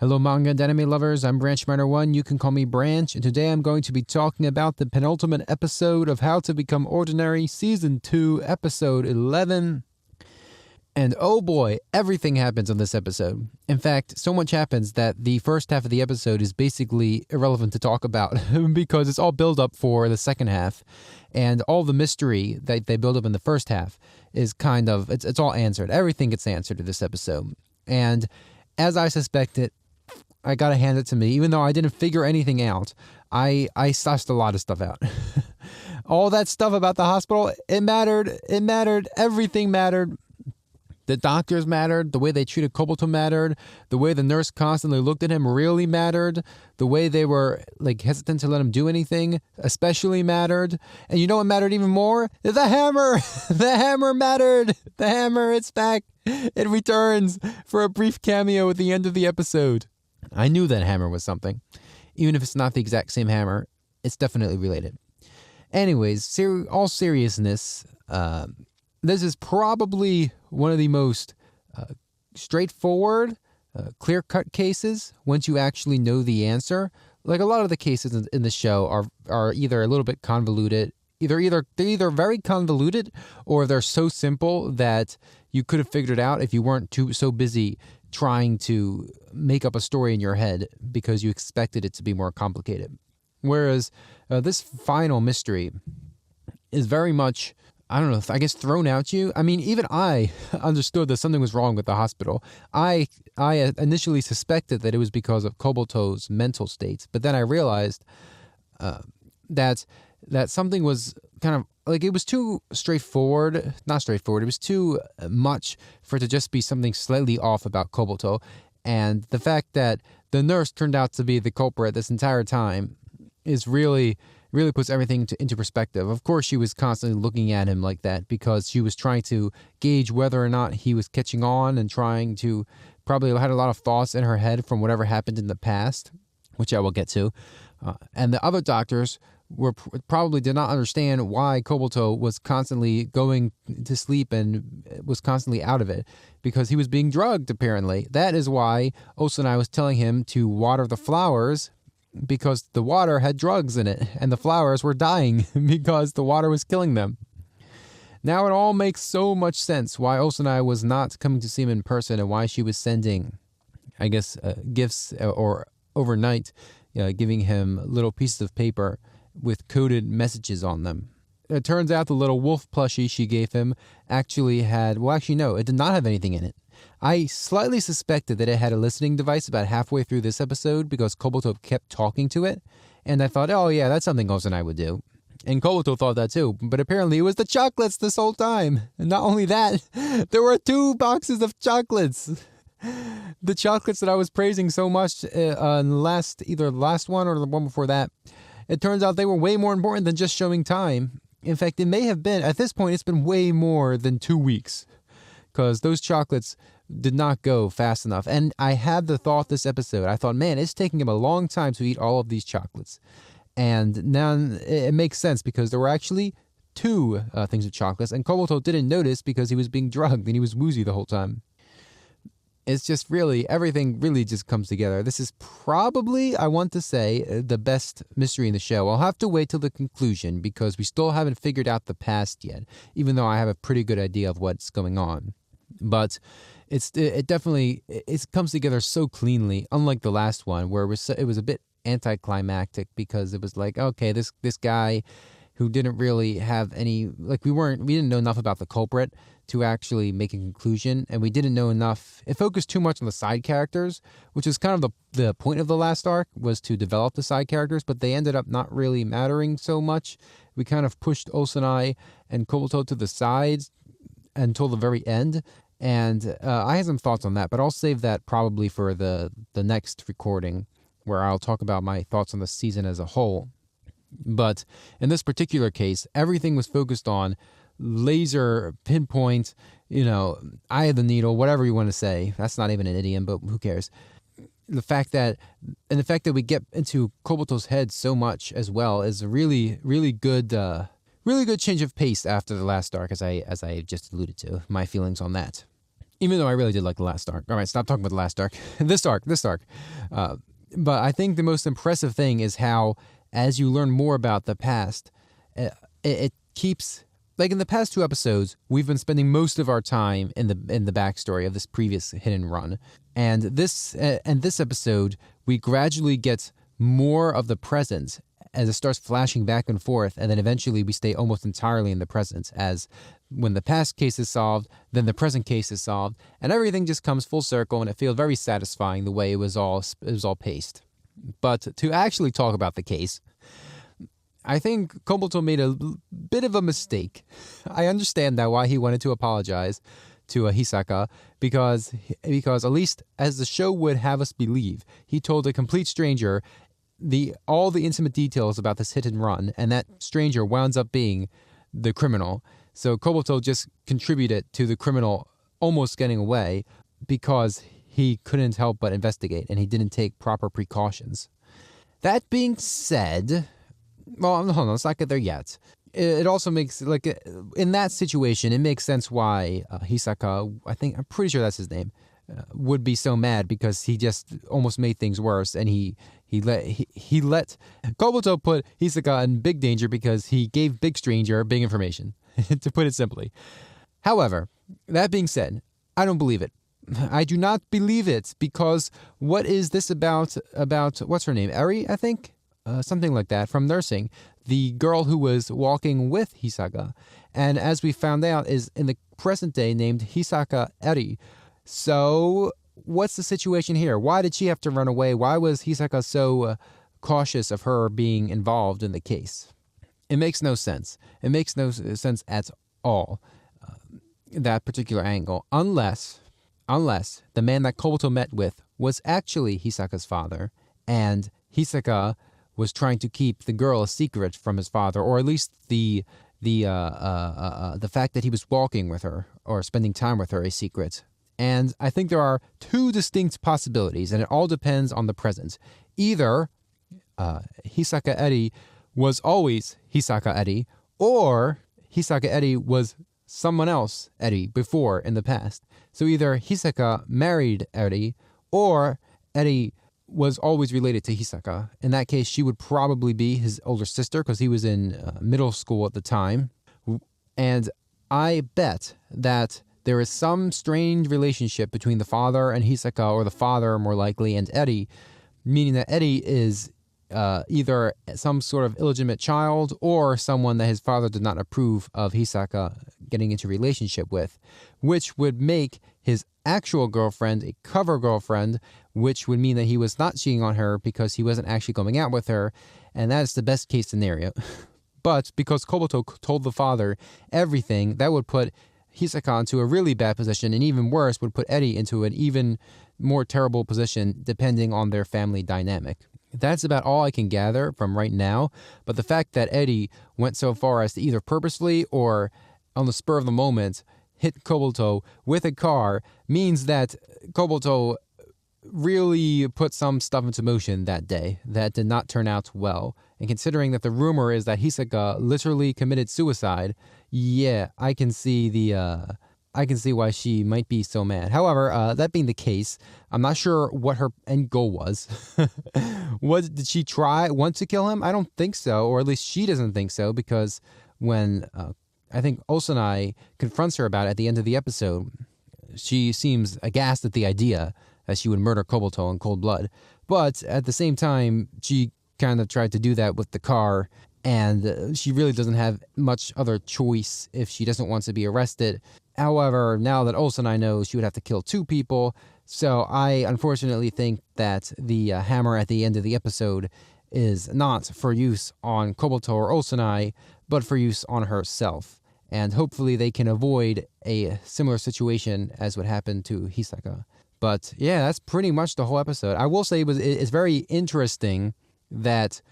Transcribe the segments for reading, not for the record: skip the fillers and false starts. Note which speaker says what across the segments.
Speaker 1: Hello manga and anime lovers, I'm Branch1. You can call me Branch, and today I'm going to be talking about the penultimate episode of How to Become Ordinary, Season 2, Episode 11. And oh boy, everything happens on this episode. In fact, so much happens that the first half of the episode is basically irrelevant to talk about because it's all build up for the second half. And all the mystery that they build up in the first half is it's all answered. Everything gets answered in this episode. And as I suspected, I gotta hand it to me. Even though I didn't figure anything out, I sussed a lot of stuff out. All that stuff about the hospital, it mattered. It mattered. Everything mattered. The doctors mattered. The way they treated Koboto mattered. The way the nurse constantly looked at him really mattered. The way they were hesitant to let him do anything especially mattered. And you know what mattered even more? The hammer! The hammer mattered! The hammer, it's back. It returns for a brief cameo at the end of the episode. I knew that hammer was something. Even if it's not the exact same hammer, it's definitely related. Anyways, all seriousness, this is probably one of the most straightforward, clear-cut cases once you actually know the answer. Like a lot of the cases in the show are either a little bit convoluted, they're either very convoluted or they're so simple that you could have figured it out if you weren't so busy trying to make up a story in your head because you expected it to be more complicated. Whereas this final mystery is very much, I don't know, I guess thrown at you. I mean, even I understood that something was wrong with the hospital. I initially suspected that it was because of Koboto's mental states, but then I realized that something was kind of it was too straightforward. Not straightforward. It was too much for it to just be something slightly off about Koboto, and the fact that the nurse turned out to be the culprit this entire time is really puts everything into perspective. Of course, she was constantly looking at him like that because she was trying to gauge whether or not he was catching on and trying to probably had a lot of thoughts in her head from whatever happened in the past, which I will get to. And the other doctors probably did not understand why Koboto was constantly going to sleep and was constantly out of it because he was being drugged, apparently. That is why Osanai was telling him to water the flowers because the water had drugs in it and the flowers were dying because the water was killing them. Now it all makes so much sense why Osanai was not coming to see him in person and why she was sending, I guess, gifts or overnight, giving him little pieces of paper with coded messages on them. It turns out the little wolf plushie she gave him actually no, it did not have anything in it. I slightly suspected that it had a listening device about halfway through this episode because Koboto kept talking to it, and I thought, oh yeah, that's something Osanai would do. And Koboto thought that too, but apparently it was the chocolates this whole time. And not only that, there were 2 boxes of chocolates. The chocolates that I was praising so much either the last one or the one before that. It turns out they were way more important than just showing time. In fact, it may have been, at this point, it's been way more than 2 weeks. Because those chocolates did not go fast enough. And I had the thought this episode, I thought, man, it's taking him a long time to eat all of these chocolates. And now it makes sense because there were actually 2 things of chocolates. And Koboto didn't notice because he was being drugged and he was woozy the whole time. It's just everything really just comes together. This is probably, I want to say, the best mystery in the show. I'll have to wait till the conclusion because we still haven't figured out the past yet, even though I have a pretty good idea of what's going on. But it definitely comes together so cleanly, unlike the last one where it was a bit anticlimactic because it was like, okay, this guy who didn't really have any, we didn't know enough about the culprit to actually make a conclusion, and we didn't know enough. It focused too much on the side characters, which is kind of the point of the last arc, was to develop the side characters, but they ended up not really mattering so much. We kind of pushed Osanai and Koboto to the sides until the very end, and I have some thoughts on that, but I'll save that probably for the next recording, where I'll talk about my thoughts on the season as a whole. But in this particular case, everything was focused on laser pinpoint, eye of the needle, whatever you want to say. That's not even an idiom, but who cares? The fact that we get into Koboto's head so much as well is a really good change of pace after the last arc, as I just alluded to. My feelings on that. Even though I really did like the last arc. All right, stop talking about the last arc. This arc. But I think the most impressive thing is how, as you learn more about the past, it keeps, like in the past 2 episodes, we've been spending most of our time in the backstory of this previous hit and run, and this episode we gradually get more of the present as it starts flashing back and forth, and then eventually we stay almost entirely in the present, as when the past case is solved, then the present case is solved, and everything just comes full circle, and it feels very satisfying the way it was all paced. But to actually talk about the case, I think Koboto made a bit of a mistake. I understand now why he wanted to apologize to Hisaka, because at least as the show would have us believe, he told a complete stranger all the intimate details about this hit and run, and that stranger winds up being the criminal. So Koboto just contributed to the criminal almost getting away because he couldn't help but investigate, and he didn't take proper precautions. That being said, well, hold on, let's not get there yet. It also makes, like, in that situation, it makes sense why Hisaka, I'm pretty sure that's his name, would be so mad, because he just almost made things worse, and he let Koboto put Hisaka in big danger because he gave big stranger big information, to put it simply. However, that being said, I don't believe it. I do not believe it, because what is this about what's her name? Eri, I think? Something like that, from nursing. The girl who was walking with Hisaka, and as we found out, is in the present day named Hisaka Eri. So what's the situation here? Why did she have to run away? Why was Hisaka so cautious of her being involved in the case? It makes no sense. It makes no sense at all, that particular angle, unless the man that Koboto met with was actually Hisaka's father, and Hisaka was trying to keep the girl a secret from his father, or at least the fact that he was walking with her or spending time with her a secret. And I think there are 2 distinct possibilities, and it all depends on the present. Either Hisaka Eri was always Hisaka Eri, or Hisaka Eri was someone else Eri before in the past. So either Hisaka married Eri, or Eri was always related to Hisaka. In that case, she would probably be his older sister, because he was in middle school at the time. And I bet that there is some strange relationship between the father and Hisaka, or the father more likely, and Eri, meaning that Eri is either some sort of illegitimate child or someone that his father did not approve of Hisaka getting into a relationship with, which would make his actual girlfriend a cover girlfriend, which would mean that he was not cheating on her because he wasn't actually going out with her, and that is the best case scenario. But because Koboto told the father everything, that would put Hisaka into a really bad position, and even worse, would put Eri into an even more terrible position depending on their family dynamic. That's about all I can gather from right now, but the fact that Eri went so far as to either purposefully or on the spur of the moment hit Koboto with a car means that Koboto really put some stuff into motion that day that did not turn out well. And considering that the rumor is that Hisaka literally committed suicide, yeah, I can see why she might be so mad. However, that being the case, I'm not sure what her end goal was. Did she want to kill him? I don't think so, or at least she doesn't think so, because when I think Osanai confronts her about it at the end of the episode, she seems aghast at the idea that she would murder Koboto in cold blood. But at the same time, she kind of tried to do that with the car, and she really doesn't have much other choice if she doesn't want to be arrested. However, now that Osanai knows, she would have to kill 2 people, so I unfortunately think that the hammer at the end of the episode is not for use on Koboto or Osanai, but for use on herself. And hopefully they can avoid a similar situation as what happened to Hisaka. But yeah, that's pretty much the whole episode. I will say it's very interesting that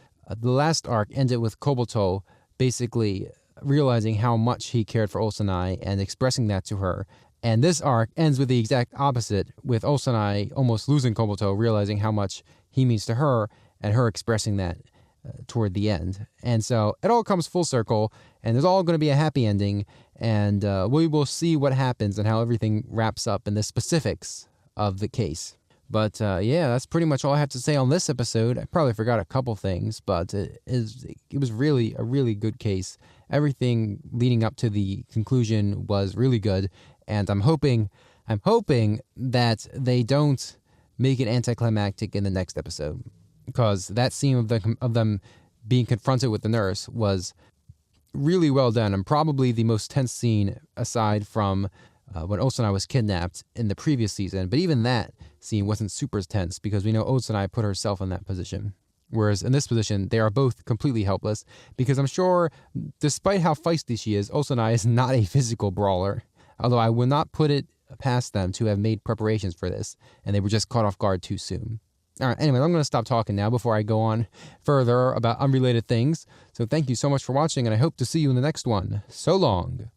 Speaker 1: the last arc ended with Koboto basically realizing how much he cared for Osanai and expressing that to her. And this arc ends with the exact opposite, with Osanai almost losing Koboto, realizing how much he means to her, and her expressing that toward the end. And so it all comes full circle, and there's all going to be a happy ending. and we will see what happens and how everything wraps up in the specifics of the case. But yeah, that's pretty much all I have to say on this episode. I probably forgot a couple things, but it was really a really good case. Everything leading up to the conclusion was really good, and I'm hoping that they don't make it anticlimactic in the next episode, because that scene of them being confronted with the nurse was really well done, and probably the most tense scene aside from when Osanai was kidnapped in the previous season. But even that scene wasn't super tense because we know Osanai put herself in that position. Whereas in this position, they are both completely helpless, because I'm sure, despite how feisty she is, Osanai is not a physical brawler. Although I will not put it past them to have made preparations for this, and they were just caught off guard too soon. All right, anyway, I'm going to stop talking now before I go on further about unrelated things. So thank you so much for watching, and I hope to see you in the next one. So long.